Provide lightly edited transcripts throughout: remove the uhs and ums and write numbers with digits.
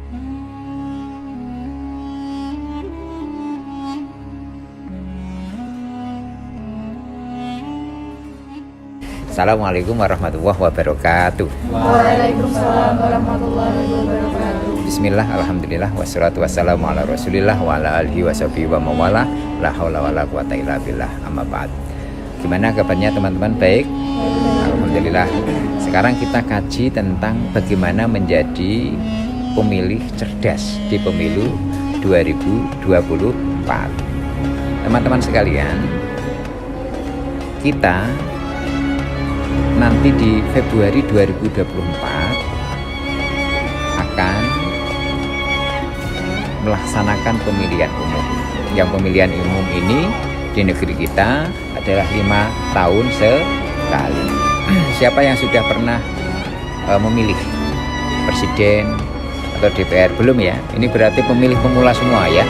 Assalamualaikum warahmatullahi wabarakatuh. Waalaikumsalam warahmatullahi wabarakatuh. Bismillah, alhamdulillah, wassalatu wassalamu ala rasulillah wa ala alihi wa sahbihi wa mawala. La haula wa la quwata illa billah, amma ba'd. Gimana kabarnya teman-teman? Baik? Alhamdulillah. Sekarang kita kaji tentang bagaimana menjadi pemilih cerdas di pemilu 2024. Teman-teman sekalian, kita nanti di Februari 2024 akan melaksanakan pemilihan umum. Yang pemilihan umum ini di negeri kita adalah 5 tahun sekali. Siapa yang sudah pernah memilih presiden atau DPR? Belum ya? Ini berarti pemilih pemula semua ya.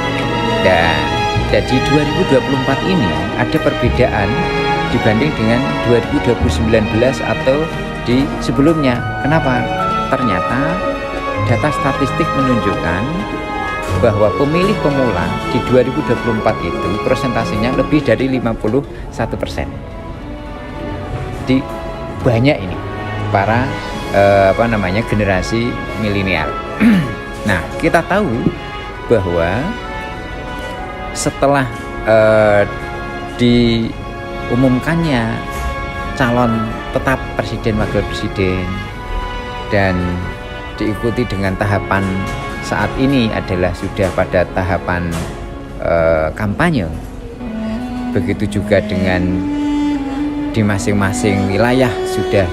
Dan jadi 2024 ini ada perbedaan dibanding dengan 2019 atau di sebelumnya. Kenapa? Ternyata data statistik menunjukkan bahwa pemilih pemula di 2024 itu persentasenya lebih dari 51%. Di banyak ini para generasi milenial. Nah, kita tahu bahwa setelah diumumkannya calon tetap presiden, wakil presiden, dan diikuti dengan tahapan saat ini adalah sudah pada tahapan kampanye. Begitu juga dengan di masing-masing wilayah sudah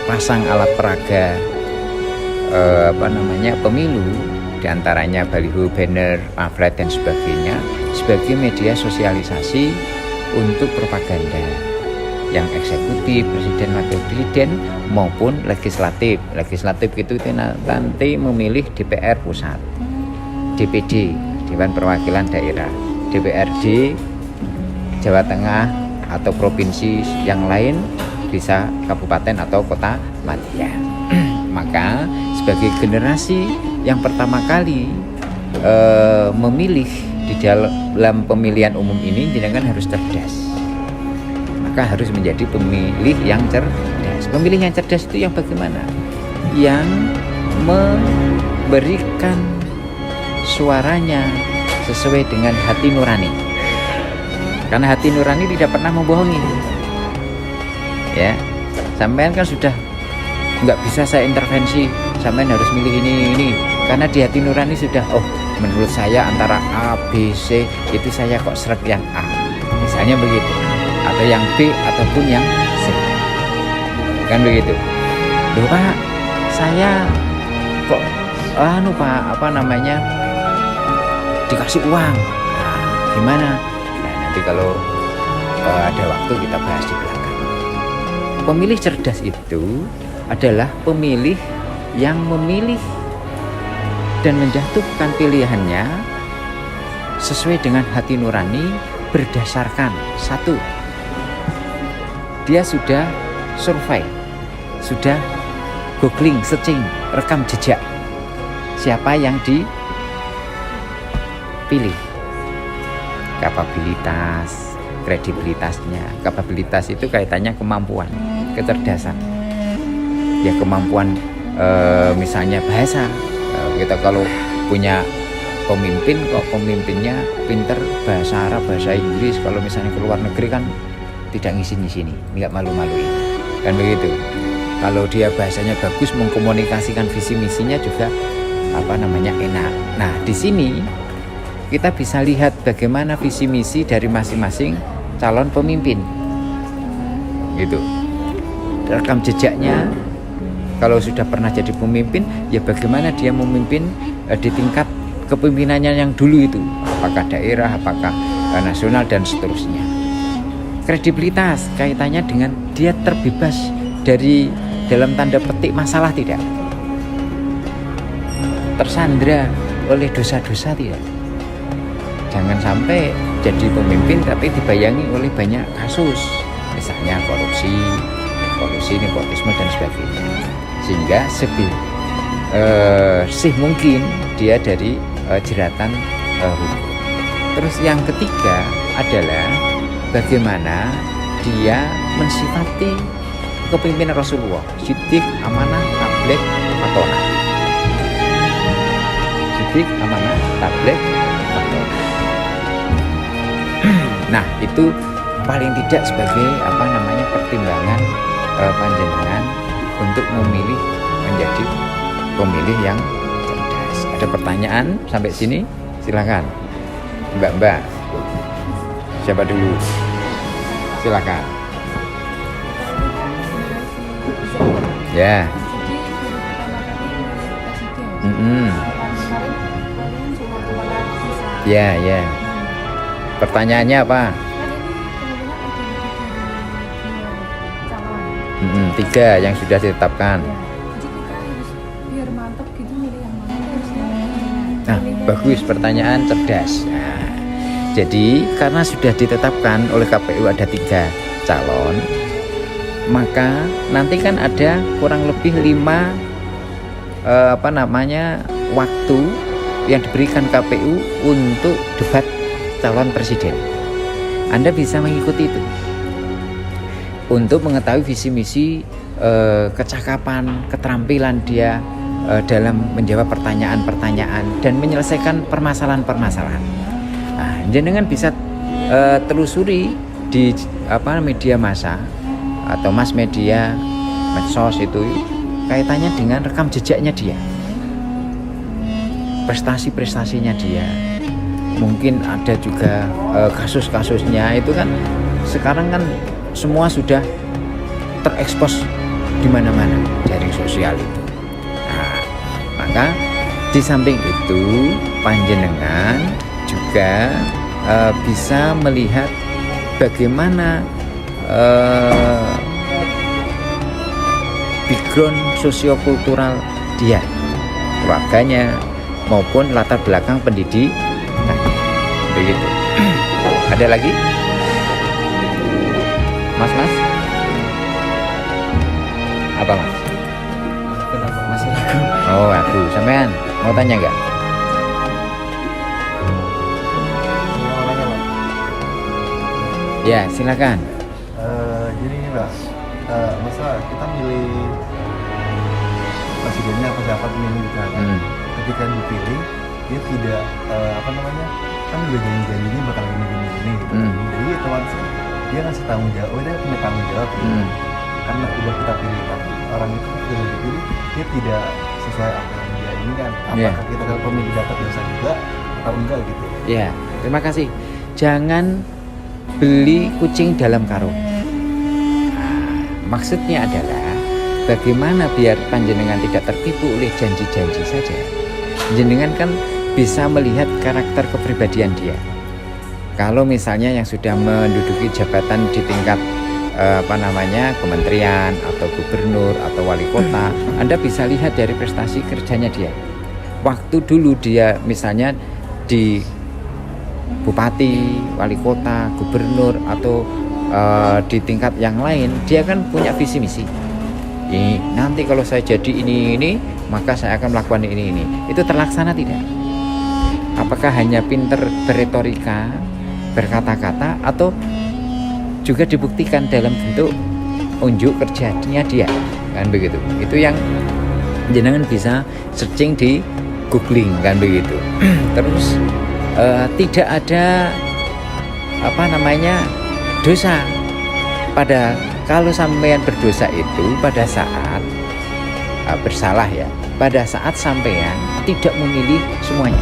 pasang alat peraga pemilu, diantaranya baliho, banner, pamflet dan sebagainya sebagai media sosialisasi untuk propaganda yang eksekutif, presiden, wakil presiden maupun legislatif. Legislatif itu nanti memilih DPR pusat, DPD, Dewan Perwakilan Daerah, DPRD Jawa Tengah atau provinsi yang lain, bisa kabupaten atau kota madya. Maka sebagai generasi yang pertama kali memilih di dalam pemilihan umum ini, jenengan harus cerdas. Maka harus menjadi pemilih yang cerdas. Pemilih yang cerdas itu yang bagaimana? Yang memberikan suaranya sesuai dengan hati nurani. Karena hati nurani tidak pernah membohongi. Ya, sampean kan sudah nggak bisa saya intervensi, sampean harus milih ini. Karena di hati nurani sudah, oh menurut saya antara A, B, C itu saya kok seret yang A, misalnya begitu, atau yang B ataupun yang C, kan begitu. Loh Pak, saya kok dikasih uang, nah, gimana? Nah, nanti kalau ada waktu kita bahas di belakang. Pemilih cerdas itu adalah pemilih yang memilih dan menjatuhkan pilihannya sesuai dengan hati nurani berdasarkan satu, dia sudah survei, sudah googling, searching, rekam jejak siapa yang dipilih, kapabilitas, kredibilitasnya. Kapabilitas itu kaitannya kemampuan, kecerdasan, ya kemampuan misalnya bahasa. Kita kalau punya pemimpin kok pemimpinnya pinter bahasa Arab, bahasa Inggris, kalau misalnya ke luar negeri kan tidak ngisi-ngisi, nggak malu-maluin, kan begitu. Kalau dia bahasanya bagus, mengkomunikasikan visi misinya juga enak. Nah, di sini kita bisa lihat bagaimana visi misi dari masing-masing calon pemimpin, gitu. Rekam jejaknya. Kalau sudah pernah jadi pemimpin, ya bagaimana dia memimpin di tingkat kepemimpinannya yang dulu itu, apakah daerah, apakah nasional dan seterusnya. Kredibilitas kaitannya dengan dia terbebas dari dalam tanda petik masalah tidak, tersandra oleh dosa-dosa tidak. Jangan sampai jadi pemimpin tapi dibayangi oleh banyak kasus, misalnya korupsi, nepotisme dan sebagainya. Sehingga sih mungkin dia dari jeratan hukum. Terus yang ketiga adalah bagaimana dia mensifati kepemimpinan Rasulullah, siddiq, amanah, tabligh, matonah. Siddiq, amanah, tabligh, matonah. Nah, itu paling tidak sebagai pertimbangan panjenengan untuk memilih menjadi pemilih yang cerdas. Ada pertanyaan sampai sini? Silakan, Mbak. Siapa dulu? Silakan. Ya. Ya. Pertanyaannya apa? 3 yang sudah ditetapkan. Biar mantap gitu milih yang mana Nah, bagus, pertanyaan cerdas. Nah, jadi karena sudah ditetapkan oleh KPU ada 3 calon, maka nanti kan ada kurang lebih 5 waktu yang diberikan KPU untuk debat calon presiden. Anda bisa mengikuti itu untuk mengetahui visi misi, kecakapan, keterampilan dia dalam menjawab pertanyaan-pertanyaan dan menyelesaikan permasalahan-permasalahan. Nah, jenengan bisa telusuri di media massa atau mass media, medsos itu kaitannya dengan rekam jejaknya dia, prestasi-prestasinya dia. Mungkin ada juga kasus-kasusnya itu kan sekarang kan semua sudah terekspos di mana-mana jaring sosial itu. Nah, maka di samping itu panjenengan juga bisa melihat bagaimana background sosiokultural dia, keluarganya maupun latar belakang pendidikan. Begitu. Ada lagi? Mas? Apa Mas? Kenapa masih ragu? Oh, aduh, sampean mau tanya nggak? Ya, silakan. Jadi ini Mbak, masa kita milih presidennya apa siapa pemilih gitu kan? Ketika dipilih dia tidak kan udah janji-janjinya bakal gini gitu. Jadi otomatis dia ngasih tanggung jawab, dia punya tanggung jawab gitu. Karena udah kita pilih kan, orang itu sudah dipilih dia tidak sesuai apa yang dia inginkan. Apakah kita kalau pemilih dapat dosa juga atau enggak gitu? Ya, terima kasih. Jangan beli kucing dalam karung. Maksudnya adalah bagaimana biar panjenengan tidak tertipu oleh janji-janji saja. Jenengan kan bisa melihat karakter kepribadian dia. Kalau misalnya yang sudah menduduki jabatan di tingkat kementerian atau gubernur atau wali kota, Anda bisa lihat dari prestasi kerjanya dia. Waktu dulu dia misalnya di bupati, wali kota, gubernur atau di tingkat yang lain, dia kan punya visi misi. Nanti kalau saya jadi ini, maka saya akan melakukan ini. Itu terlaksana tidak? Apakah hanya pinter berretorika, berkata-kata, atau juga dibuktikan dalam bentuk unjuk kerjanya dia, kan begitu? Itu yang jenengan bisa searching di googling, kan begitu. Terus tidak ada dosa pada kalau sampean berdosa itu pada saat bersalah ya, pada saat sampean tidak memilih semuanya,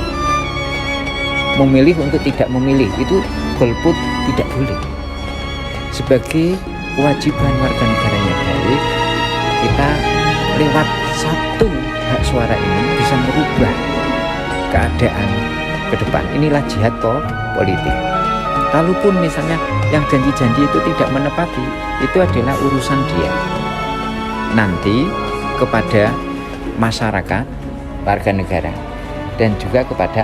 memilih untuk tidak memilih, itu golput tidak boleh. Sebagai kewajiban warga negara yang baik, kita lewat satu hak suara ini bisa merubah keadaan ke depan. Inilah jihad politik. Kalaupun misalnya yang janji-janji itu tidak menepati, itu adalah urusan dia. Nanti kepada masyarakat, warga negara, dan juga kepada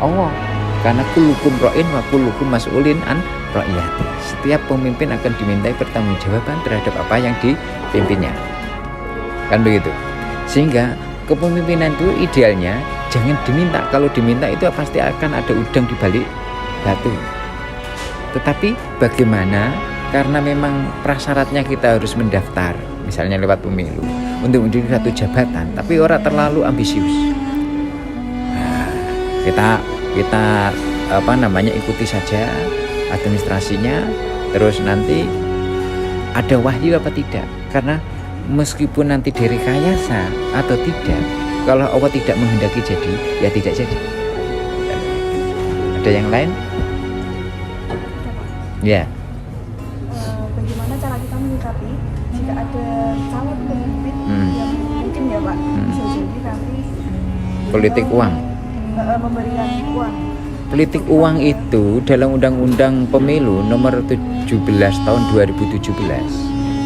Allah. Karena kullukum ra'in wa kullukum mas'ulin an ra'iyati. Setiap pemimpin akan dimintai pertanggungjawaban terhadap apa yang dipimpinnya. Kan begitu. Sehingga kepemimpinan itu idealnya jangan diminta. Kalau diminta itu pasti akan ada udang di balik batu. Tetapi bagaimana, karena memang prasyaratnya kita harus mendaftar misalnya lewat pemilu untuk menjadi satu jabatan, tapi orang terlalu ambisius. Nah, kita ikuti saja administrasinya, terus nanti ada wahyu apa tidak, karena meskipun nanti direkayasa atau tidak, kalau Allah tidak menghendaki jadi, ya tidak jadi. Ada yang lain? Ya. Bagaimana cara kita menyikapi jika ada calon pemimpin yang mungkin ya Pak bisa jadi nanti Politik uang. memberikan uang. Politik uang itu dalam Undang-Undang Pemilu nomor 17 tahun 2017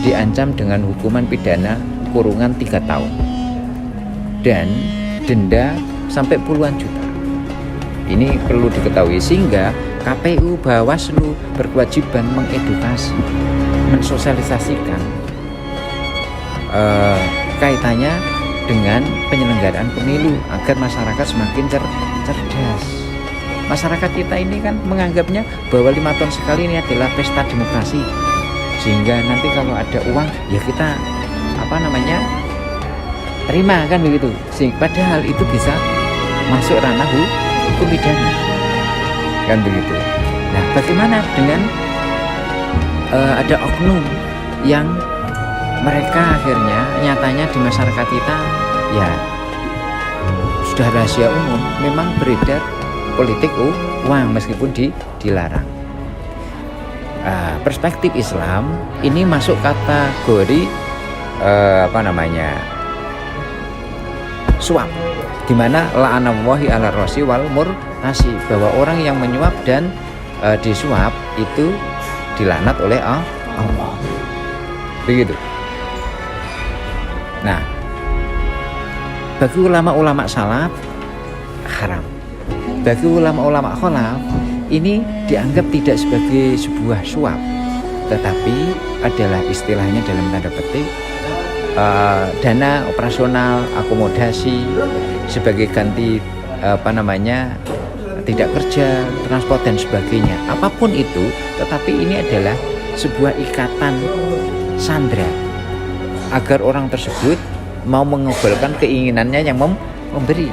diancam dengan hukuman pidana kurungan 3 tahun dan denda sampai puluhan juta. Ini perlu diketahui, sehingga KPU Bawaslu berkewajiban mengedukasi, mensosialisasikan kaitannya dengan penyelenggaraan pemilu agar masyarakat semakin cerdas. Masyarakat kita ini kan menganggapnya bahwa 5 tahun sekali ini adalah pesta demokrasi, sehingga nanti kalau ada uang ya kita terima kan begitu. Padahal itu bisa masuk ranah hukum pidana kan begitu. Nah, bagaimana dengan ada oknum yang mereka akhirnya nyatanya di masyarakat kita ya sudah rahasia umum, memang beredar politik uang meskipun dilarang. Perspektif Islam ini masuk kategori suap, di mana la'anallahi ala rosi wal murtasi, bahwa orang yang menyuap dan disuap itu dilaknat oleh Allah. Begitu. Nah, bagi ulama-ulama salaf haram. Bagi ulama-ulama khalaf ini dianggap tidak sebagai sebuah suap, tetapi adalah istilahnya dalam tanda petik dana operasional, akomodasi sebagai ganti tidak kerja, transport dan sebagainya, apapun itu. Tetapi ini adalah sebuah ikatan sandra agar orang tersebut mau mengabulkan keinginannya yang memberi.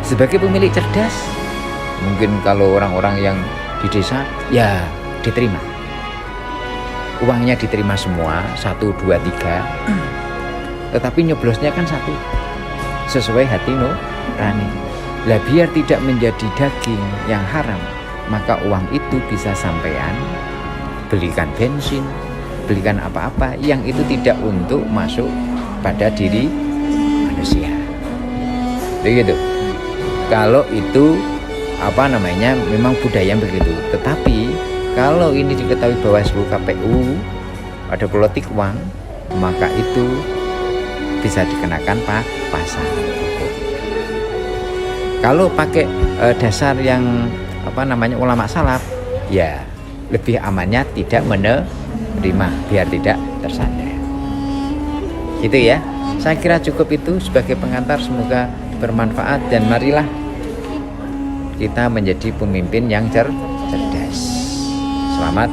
Sebagai pemilik cerdas, mungkin kalau orang-orang yang di desa ya diterima, uangnya diterima semua 1, 2, 3, tetapi nyoblosnya kan 1 sesuai hati nurani. Lah biar tidak menjadi daging yang haram, maka uang itu bisa sampean belikan bensin, belikan apa-apa yang itu tidak untuk masuk pada diri manusia. Begitu. Kalau itu memang budaya begitu. Tetapi kalau ini diketahui Bawaslu KPU ada politik uang, maka itu bisa dikenakan pasal. Kalau pakai dasar yang ulama salaf, ya lebih amannya tidak menerima biar tidak tersandra. Gitu ya. Saya kira cukup itu sebagai pengantar, semoga bermanfaat dan marilah kita menjadi pemimpin yang cerdas. Selamat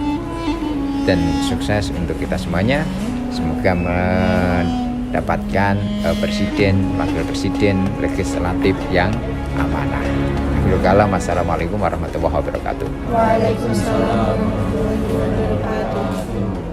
dan sukses untuk kita semuanya. Semoga mendapatkan presiden, wakil presiden, legislatif yang amanah. Assalamualaikum warahmatullahi wabarakatuh. Waalaikumsalam warahmatullahi wabarakatuh.